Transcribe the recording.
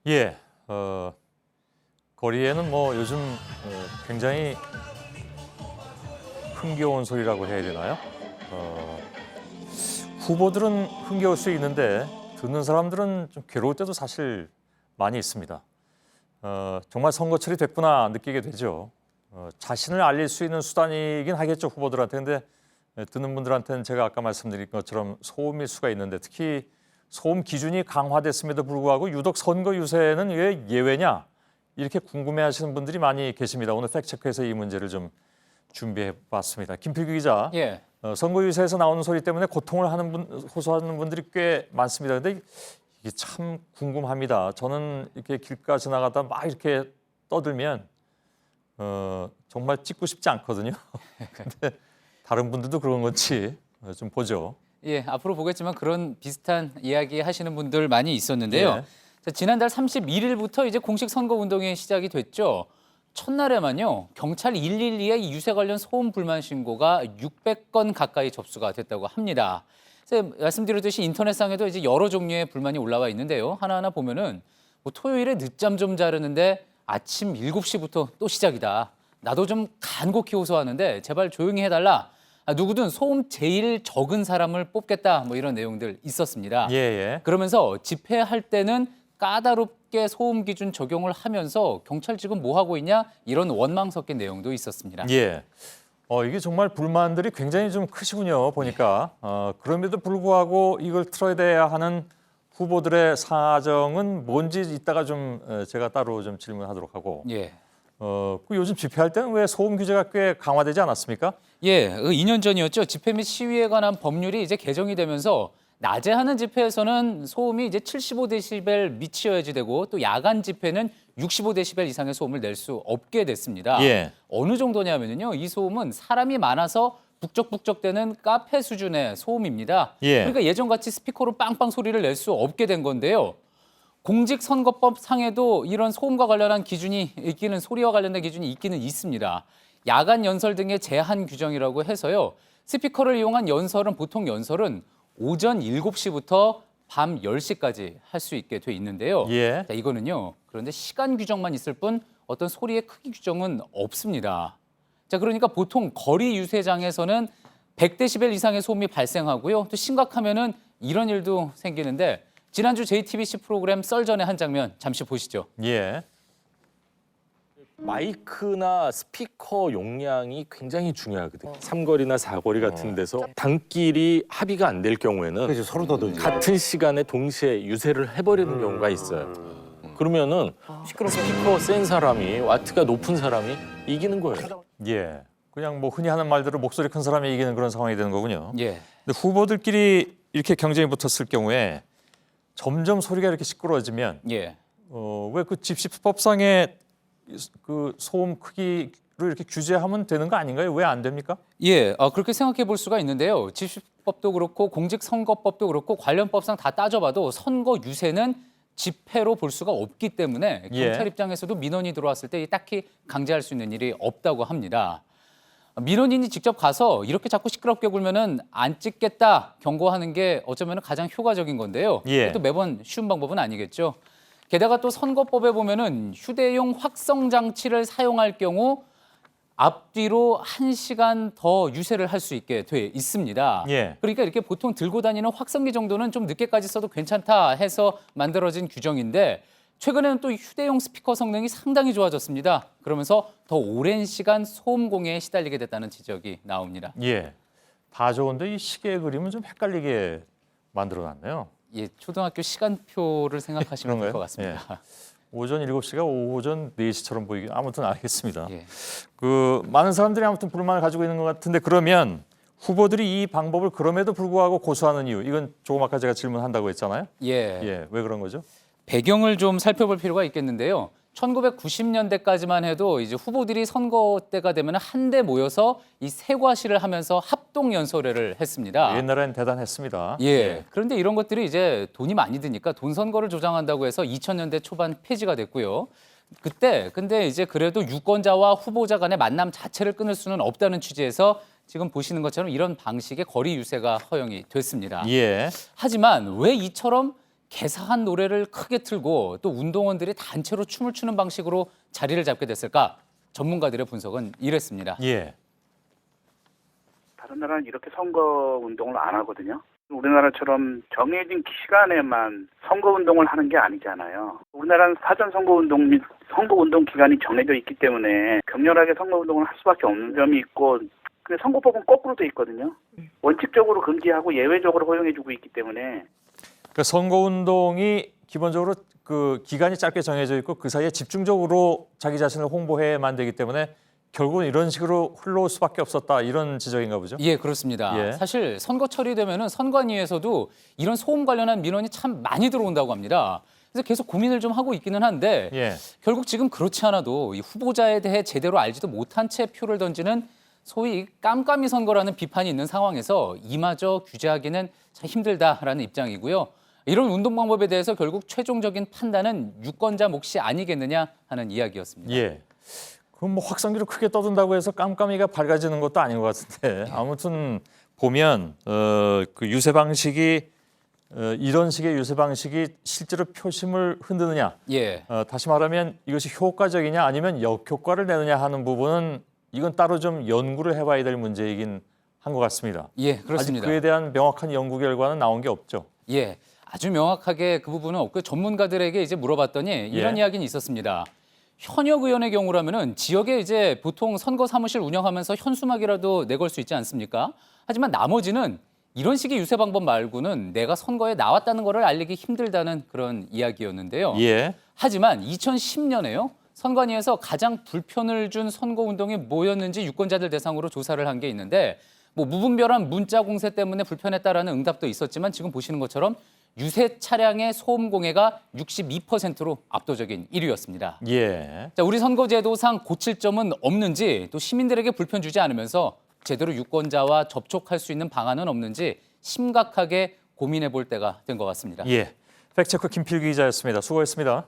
예, 거리에는 뭐 요즘 굉장히 흥겨운 소리라고 해야 되나요? 후보들은 흥겨울 수 있는데 듣는 사람들은 좀 괴로울 때도 사실 많이 있습니다. 정말 선거철이 됐구나 느끼게 되죠. 자신을 알릴 수 있는 수단이긴 하겠죠, 후보들한테. 근데 듣는 분들한테는 제가 아까 말씀드린 것처럼 소음일 수가 있는데, 특히 소음 기준이 강화됐음에도 불구하고 유독 선거 유세는 왜 예외냐, 이렇게 궁금해하시는 분들이 많이 계십니다. 오늘 팩트체크에서 이 문제를 좀 준비해봤습니다. 김필규 기자, 예. 선거 유세에서 나오는 소리 때문에 고통을 호소하는 분들이 꽤 많습니다. 그런데 이게 참 궁금합니다. 저는 이렇게 길가 지나가다 막 이렇게 떠들면 정말 찍고 싶지 않거든요. 근데 다른 분들도 그런 건지 좀 보죠. 예, 앞으로 보겠지만 그런 비슷한 이야기 하시는 분들 많이 있었는데요. 예. 자, 지난달 31일부터 이제 공식 선거 운동이 시작이 됐죠. 첫날에만요, 경찰 112에 유세 관련 소음 불만 신고가 600건 가까이 접수가 됐다고 합니다. 그래서 말씀드렸듯이 인터넷상에도 이제 여러 종류의 불만이 올라와 있는데요. 하나하나 보면은 뭐 토요일에 늦잠 좀 자려는데 아침 7시부터 또 시작이다. 나도 좀 간곡히 호소하는데 제발 조용히 해달라. 누구든 소음 제일 적은 사람을 뽑겠다. 뭐 이런 내용들 있었습니다. 예, 예. 그러면서 집회할 때는 까다롭게 소음 기준 적용을 하면서 경찰 지금 뭐 하고 있냐? 이런 원망 섞인 내용도 있었습니다. 예. 이게 정말 불만들이 굉장히 좀 크시군요, 보니까. 그럼에도 불구하고 이걸 틀어야 하는 후보들의 사정은 뭔지 이따가 좀 제가 따로 좀 질문하도록 하고. 예. 그 요즘 집회할 때는 왜 소음 규제가 꽤 강화되지 않았습니까? 예, 2년 전이었죠. 집회 및 시위에 관한 법률이 이제 개정이 되면서 낮에 하는 집회에서는 소음이 이제 75데시벨 미치어야지 되고, 또 야간 집회는 65데시벨 이상의 소음을 낼 수 없게 됐습니다. 예. 어느 정도냐면요, 이 소음은 사람이 많아서 북적북적대는 카페 수준의 소음입니다. 예. 그러니까 예전같이 스피커로 빵빵 소리를 낼 수 없게 된 건데요. 공직선거법 상에도 이런 소음과 관련한 기준이 있기는, 소리와 관련된 기준이 있기는 있습니다. 야간 연설 등의 제한 규정이라고 해서요. 스피커를 이용한 연설은, 보통 연설은 오전 7시부터 밤 10시까지 할 수 있게 돼 있는데요. 예. 자, 이거는요. 그런데 시간 규정만 있을 뿐 어떤 소리의 크기 규정은 없습니다. 자, 그러니까 보통 거리 유세장에서는 100데시벨 이상의 소음이 발생하고요. 또 심각하면은 이런 일도 생기는데, 지난주 JTBC 프로그램 썰전의 한 장면 잠시 보시죠. 예. 마이크나 스피커 용량이 굉장히 중요하거든요. 삼거리나 사거리 같은 데서 단끼리 합의가 안 될 경우에는 그렇지, 서로 더듬지. 같은 시간에 동시에 유세를 해버리는 경우가 있어요. 그러면은 스피커 센 사람이, 와트가 높은 사람이 이기는 거예요. 예. 그냥 뭐 흔히 하는 말대로 목소리 큰 사람이 이기는 그런 상황이 되는 거군요. 예. 근데 후보들끼리 이렇게 경쟁이 붙었을 경우에 점점 소리가 이렇게 시끄러워지면 예. 왜 그 집시법상에 그 소음 크기를 이렇게 규제하면 되는 거 아닌가요? 왜 안 됩니까? 예, 그렇게 생각해 볼 수가 있는데요. 집시법도 그렇고 공직선거법도 그렇고 관련 법상 다 따져봐도 선거 유세는 집회로 볼 수가 없기 때문에 예. 경찰 입장에서도 민원이 들어왔을 때 딱히 강제할 수 있는 일이 없다고 합니다. 민원인이 직접 가서 이렇게 자꾸 시끄럽게 굴면은 안 찍겠다 경고하는 게 어쩌면 가장 효과적인 건데요. 예. 또 매번 쉬운 방법은 아니겠죠. 게다가 또 선거법에 보면은 휴대용 확성 장치를 사용할 경우 앞뒤로 1시간 더 유세를 할 수 있게 돼 있습니다. 예. 그러니까 이렇게 보통 들고 다니는 확성기 정도는 좀 늦게까지 써도 괜찮다 해서 만들어진 규정인데, 최근에는 또 휴대용 스피커 성능이 상당히 좋아졌습니다. 그러면서 더 오랜 시간 소음 공해에 시달리게 됐다는 지적이 나옵니다. 예. 다 좋은데 이 시계 그림은 좀 헷갈리게 만들어놨네요. 예, 초등학교 시간표를 생각하시면 될 것 그런가요? 같습니다. 오전 7시가 오전 4시처럼 보이게, 아무튼 알겠습니다. 예. 그 많은 사람들이 아무튼 불만을 가지고 있는 것 같은데, 그러면 후보들이 이 방법을 그럼에도 불구하고 고수하는 이유, 이건 조금 아까 제가 질문한다고 했잖아요. 예. 예, 왜 그런 거죠? 배경을 좀 살펴볼 필요가 있겠는데요. 1990년대까지만 해도 이제 후보들이 선거 때가 되면 한데 모여서 이 세과시를 하면서 합동 연설회를 했습니다. 옛날엔 대단했습니다. 예. 그런데 이런 것들이 이제 돈이 많이 드니까 돈 선거를 조장한다고 해서 2000년대 초반 폐지가 됐고요. 그때 근데 이제 그래도 유권자와 후보자 간의 만남 자체를 끊을 수는 없다는 취지에서 지금 보시는 것처럼 이런 방식의 거리 유세가 허용이 됐습니다. 예. 하지만 왜 이처럼 개사한 노래를 크게 틀고 또 운동원들이 단체로 춤을 추는 방식으로 자리를 잡게 됐을까? 전문가들의 분석은 이랬습니다. 예. 다른 나라는 이렇게 선거 운동을 안 하거든요. 우리나라처럼 정해진 시간에만 선거 운동을 하는 게 아니잖아요. 우리나라는 사전 선거 운동 및 선거 운동 기간이 정해져 있기 때문에 격렬하게 선거 운동을 할 수밖에 없는 점이 있고, 근데 선거법은 거꾸로 돼 있거든요. 원칙적으로 금지하고 예외적으로 허용해주고 있기 때문에. 그 선거 운동이 기본적으로 그 기간이 짧게 정해져 있고 그 사이에 집중적으로 자기 자신을 홍보해야만 되기 때문에 결국은 이런 식으로 흘러올 수밖에 없었다, 이런 지적인가 보죠. 예, 그렇습니다. 예. 사실 선거철이 되면은 선관위에서도 이런 소음 관련한 민원이 참 많이 들어온다고 합니다. 그래서 계속 고민을 좀 하고 있기는 한데 예. 결국 지금 그렇지 않아도 이 후보자에 대해 제대로 알지도 못한 채 표를 던지는 소위 깜깜이 선거라는 비판이 있는 상황에서 이마저 규제하기는 참 힘들다라는 입장이고요. 이런 운동 방법에 대해서 결국 최종적인 판단은 유권자 몫이 아니겠느냐 하는 이야기였습니다. 예. 그럼 뭐 확성기를 크게 떠든다고 해서 깜깜이가 밝아지는 것도 아닌 것 같은데, 아무튼 보면 그 유세 방식이 이런 식의 유세 방식이 실제로 표심을 흔드느냐, 예. 다시 말하면 이것이 효과적이냐 아니면 역효과를 내느냐 하는 부분은 이건 따로 좀 연구를 해봐야 될 문제이긴 한 것 같습니다. 예, 아직 그렇습니다. 그에 대한 명확한 연구 결과는 나온 게 없죠. 예, 아주 명확하게 그 부분은 없고 전문가들에게 이제 물어봤더니 이런 예. 이야기는 있었습니다. 현역 의원의 경우라면은 지역에 이제 보통 선거 사무실 운영하면서 현수막이라도 내걸 수 있지 않습니까? 하지만 나머지는 이런 식의 유세 방법 말고는 내가 선거에 나왔다는 것을 알리기 힘들다는 그런 이야기였는데요. 예. 하지만 2010년에요. 선관위에서 가장 불편을 준 선거 운동이 뭐였는지 유권자들 대상으로 조사를 한 게 있는데, 뭐 무분별한 문자 공세 때문에 불편했다라는 응답도 있었지만 지금 보시는 것처럼 유세 차량의 소음 공해가 62%로 압도적인 1위였습니다. 예. 자, 우리 선거제도상 고칠 점은 없는지, 또 시민들에게 불편 주지 않으면서 제대로 유권자와 접촉할 수 있는 방안은 없는지 심각하게 고민해 볼 때가 된 것 같습니다. 예. 팩트체크 김필기 기자였습니다. 수고했습니다.